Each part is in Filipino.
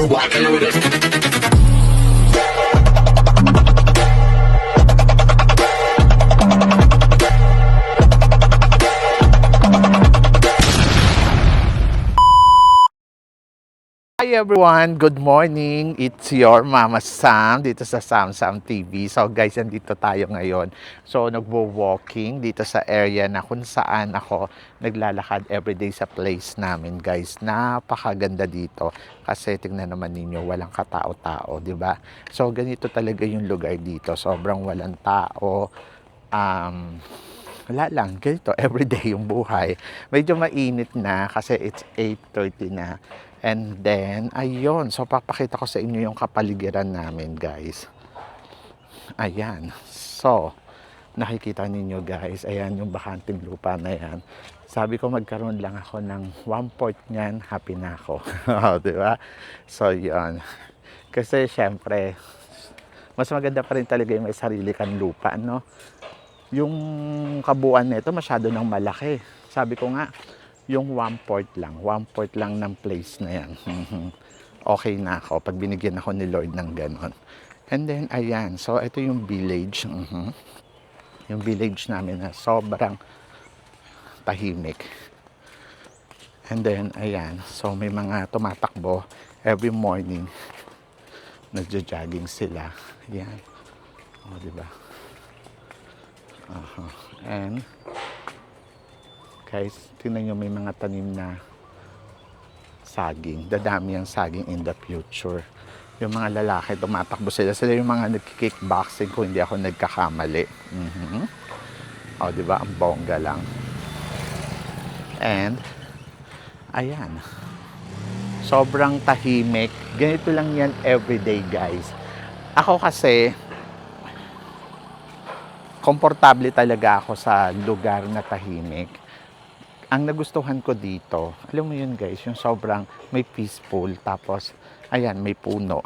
Hi everyone, good morning. It's your Mama Sam dito sa Sam Sam TV. So guys, andito tayo ngayon. So nagwo-walking dito sa area na kung saan ako naglalakad everyday sa place namin, guys. Napakaganda dito kasi tingnan naman ninyo, walang katao-tao, 'di ba? So ganito talaga yung lugar dito. Sobrang walang tao. Wala lang, ganito everyday yung buhay. Medyo mainit na kasi it's 8:30 na. And then, ayun. So, papakita ko sa inyo yung kapaligiran namin, guys. Ayan. So, nakikita ninyo, guys. Ayan, yung bakanting lupa na yan. Sabi ko, magkaroon lang ako ng 1/4 niyan. Happy na ako. Diba? So, yun. Kasi, syempre, mas maganda pa rin talaga yung may sarili kang lupa, no? Yung kabuuan nito, masyado nang malaki. Sabi ko nga, yung 1/4 lang ng place na yan. Okay na ako pag binigyan ako ni Lord ng ganon. And then, ayan. So, ito yung village. Yung village namin na sobrang tahimik. And then, ayan. So, may mga tumatakbo every morning. Nagja-jogging sila. Ayan. O, diba? And, guys, tingnan nyo, may mga tanim na saging. Dadami ang saging in the future. Yung mga lalaki, tumatakbo sila. Sila yung mga nagkikickboxing kung hindi ako nagkakamali. O, diba? Ang bongga lang. And, ayan. Sobrang tahimik. Ganito lang yan everyday, guys. Ako kasi, komportable talaga ako sa lugar na tahimik. Ang nagustuhan ko dito, alam mo yun guys, yung sobrang may peaceful, tapos, ayan, may puno.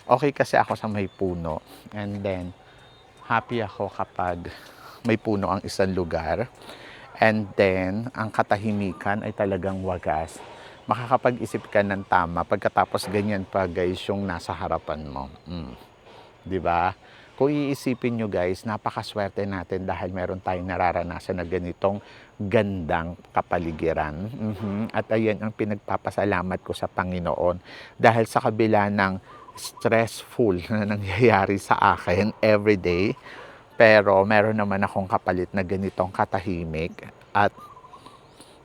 Okay kasi ako sa may puno. And then, happy ako kapag may puno ang isang lugar. And then, ang katahimikan ay talagang wagas. Makakapag-isip ka ng tama pagkatapos ganyan pa guys yung nasa harapan mo. Diba? Kung iisipin nyo guys, napakaswerte natin dahil meron tayong nararanasan na ganitong gandang kapaligiran. At ayan ang pinagpapasalamat ko sa Panginoon dahil sa kabila ng stressful na nangyayari sa akin everyday, pero meron naman akong kapalit na ganitong katahimik at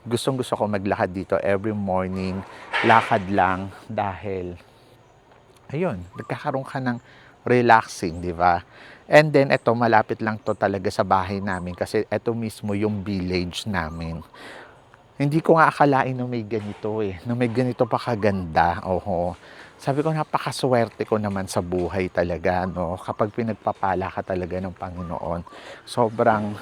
gustong-gusto ko maglakad dito every morning, lakad lang dahil ayun, nagkakaroon ka ng relaxing, di ba? And then, ito, malapit lang to talaga sa bahay namin kasi ito mismo yung village namin. Hindi ko nga akalain na may ganito na may ganito pa kaganda. Sabi ko, napakaswerte ko naman sa buhay talaga, no? Kapag pinagpapala ka talaga ng Panginoon. Sobrang,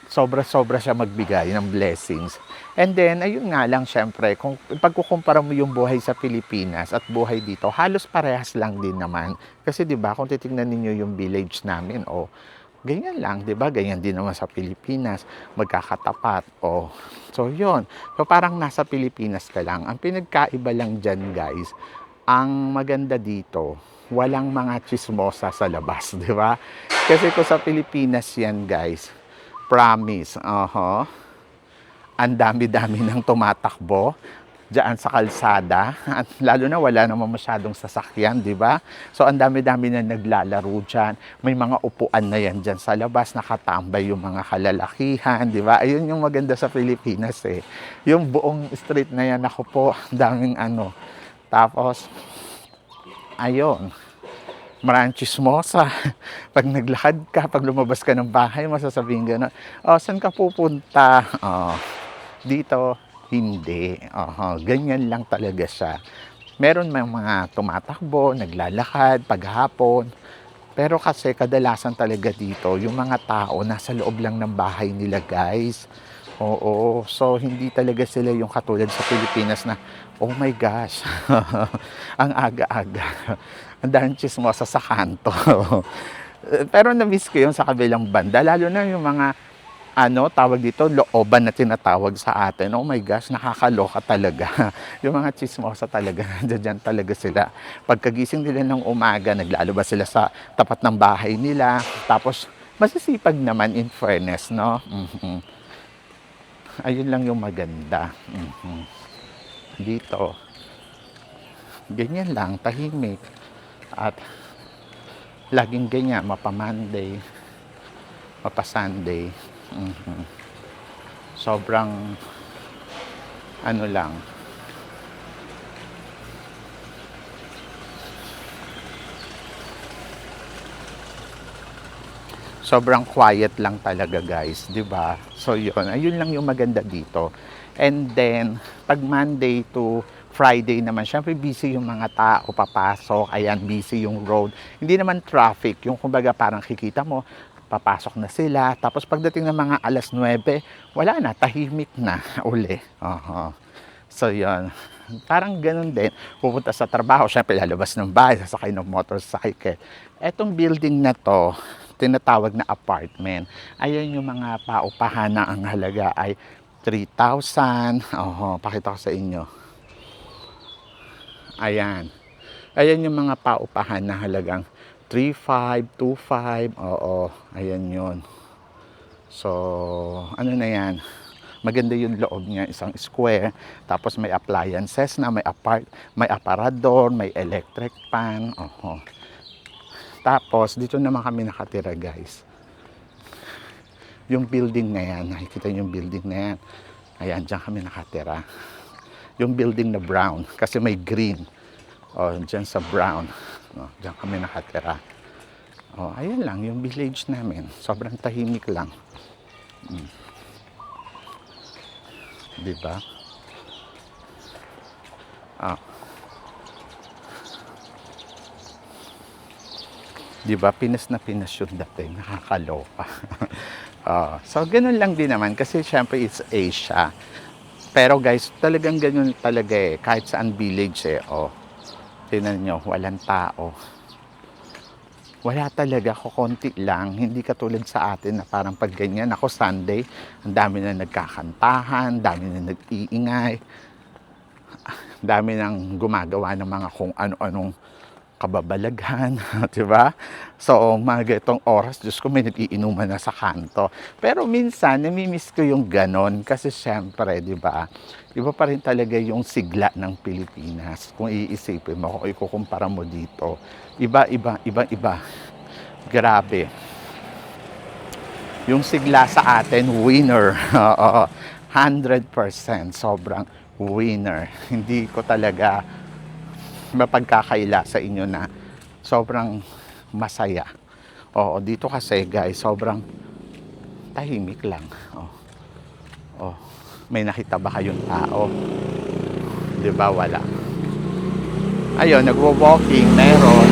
sobra-sobra siya magbigay ng blessings. And then, ayun nga lang, syempre, kung pagkukumpara mo yung buhay sa Pilipinas at buhay dito, halos parehas lang din naman. Kasi 'di ba, kung titingnan niyo yung village namin, ganyan lang, 'di ba? Ganyan din naman sa Pilipinas, magkakatapat. So 'yun. So parang nasa Pilipinas ka lang. Ang pinagkaiba lang diyan, guys, ang maganda dito, walang mga chismosa sa labas, 'di ba? Kasi kung sa Pilipinas 'yan, guys, promise, ang dami-dami ng tumatakbo diyan sa kalsada at lalo na wala naman masyadong sasakyan, di ba? So ang dami-dami na naglalaro diyan. May mga upuan na yan diyan sa labas, nakatambay yung mga kalalakihan, di ba? Ayun yung maganda sa Pilipinas Yung buong street na yan, ako po, daming Tapos ayun, maraming chismosa. Pag naglakad ka, pag lumabas ka ng bahay, masasabihin gano'n, saan ka pupunta? Dito, hindi. Ganyan lang talaga siya. Meron mga tumatakbo, naglalakad, paghapon. Pero kasi kadalasan talaga dito, yung mga tao nasa loob lang ng bahay nila, guys. So hindi talaga sila yung katulad sa Pilipinas na, oh my gosh, ang aga-aga. Ang daming chismosa sa kanto. Pero na-miss ko yun sa kabilang banda, lalo na yung mga ano, tawag dito, looban na tinatawag sa atin. Oh my gosh, nakakaloka talaga. Yung mga chismosa talaga, nandiyan talaga sila. Pagkagising nila ng umaga, naglalabas sila sa tapat ng bahay nila. Tapos, masisipag naman in fairness, no? Ayun lang yung maganda. Dito, ganyan lang, tahimik. At laging ganyan, mapa Monday, mapa Sunday. Sobrang ano lang, sobrang quiet lang talaga guys, 'di ba? So ayun lang yung maganda dito. And then pag Monday to Friday naman, syempre busy yung mga tao papasok, ayan, busy yung road. Hindi naman traffic, yung kumbaga parang kikita mo, papasok na sila. Tapos pagdating ng mga alas 9, wala na, tahimik na uli. So yun, parang ganun din. Pupunta sa trabaho, syempre lalabas ng bahay, sasakay ng motorcycle. Etong building na to, tinatawag na apartment. Ayan yung mga paupahan na ang halaga ay 3,000. Pakita ko sa inyo. Ayan. Ayan yung mga paupahan na halagang 3,500, 2,500. Ayan yun. So, ano na yan? Maganda yung loob niya, isang square. Tapos may appliances na, may aparador, may electric pan. Tapos, dito naman kami nakatira, guys. Yung building na yan, nakikita yung building na yan. Ayan, dyan kami nakatira. Yung building na brown, kasi may green. Dyan sa brown. Diyan kami nakatira. Ayun lang, yung village namin. Sobrang tahimik lang. Diba? Diba? Pinas na Pinas yung dating. Nakakaloka. So, ganun lang din naman. Kasi syempre it's Asia. Pero guys, talagang ganun talaga eh. Kahit saan village eh. Tingnan nyo, walang tao. Wala talaga, kukonti lang. Hindi katulad sa atin na parang pag ganyan, ako Sunday, ang dami na nagkakantahan, dami na nag-iingay, dami nang gumagawa ng mga kung ano-anong kababalaghan, di ba? So, mga itong oras, Diyos ko, may nag-iinuman na sa kanto. Pero minsan, namimiss ko yung ganon kasi syempre, di ba? Iba pa rin talaga yung sigla ng Pilipinas. Kung iisipin mo, kung ikukumpara mo dito, iba. Grabe. Yung sigla sa atin, winner. 100%, sobrang winner. Hindi ko talaga mapagkakaila sa inyo na sobrang masaya. Dito kasi guys, sobrang tahimik lang. May nakita ba kayong tao? Di ba? Wala. Ayun, nagwo-walking, meron.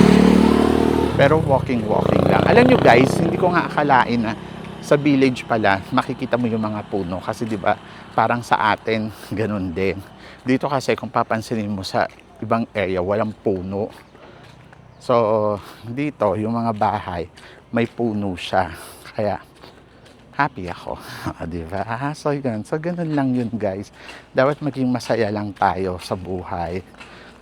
Pero walking lang. Alam nyo guys, hindi ko nga akalain na sa village pala, makikita mo yung mga puno. Kasi di ba, parang sa atin, ganun din. Dito kasi, kung papansinin mo sa ibang area, walang puno. So, dito, yung mga bahay, may puno siya. Kaya, happy ako. Diba? So, yun. So, ganun lang yun, guys. Dapat maging masaya lang tayo sa buhay.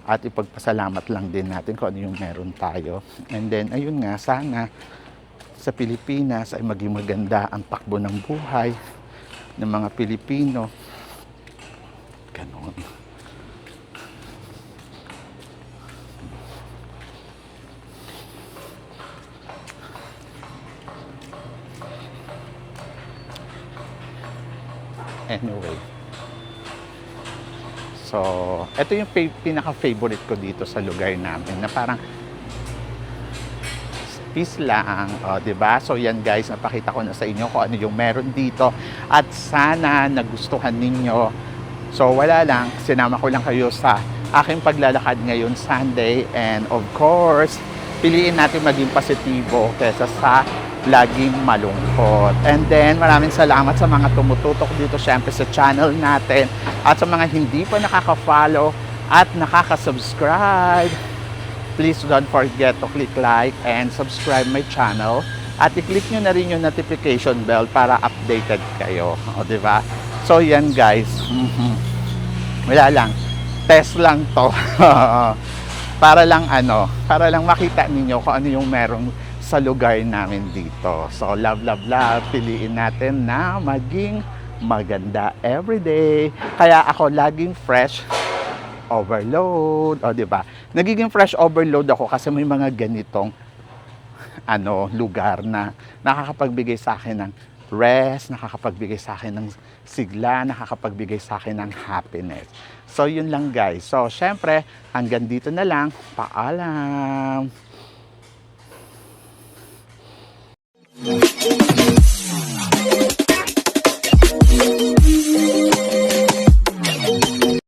At ipagpasalamat lang din natin kung ano yung meron tayo. And then, ayun nga, sana sa Pilipinas ay maging maganda ang takbo ng buhay ng mga Pilipino. Ganon. Anyway. So, ito yung pinaka-favorite ko dito sa lugar namin na parang peace lang, 'di ba? So yan guys, napakita ko na sa inyo kung ano yung meron dito at sana nagustuhan ninyo. So wala lang, sinama ko lang kayo sa aking paglalakad ngayon Sunday, and of course, piliin natin maging positibo kaysa sa laging malungkot. And then, maraming salamat sa mga tumututok dito syempre sa channel natin at sa mga hindi pa nakaka-follow at nakaka-subscribe. Please don't forget to click like and subscribe my channel At i-click nyo na rin yung notification bell para updated kayo. O, di ba? So, yan guys. Wala lang. Test lang to. Para lang para lang makita ninyo kung ano yung merong sa lugar namin dito. So, love, love, love. Piliin natin na maging maganda everyday. Kaya ako laging fresh overload. O, di ba? Nagiging fresh overload ako kasi may mga ganitong lugar na nakakapagbigay sa akin ng rest, nakakapagbigay sa akin ng sigla, nakakapagbigay sa akin ng happiness. So, yun lang guys. So, syempre, hanggang dito na lang. Paalam!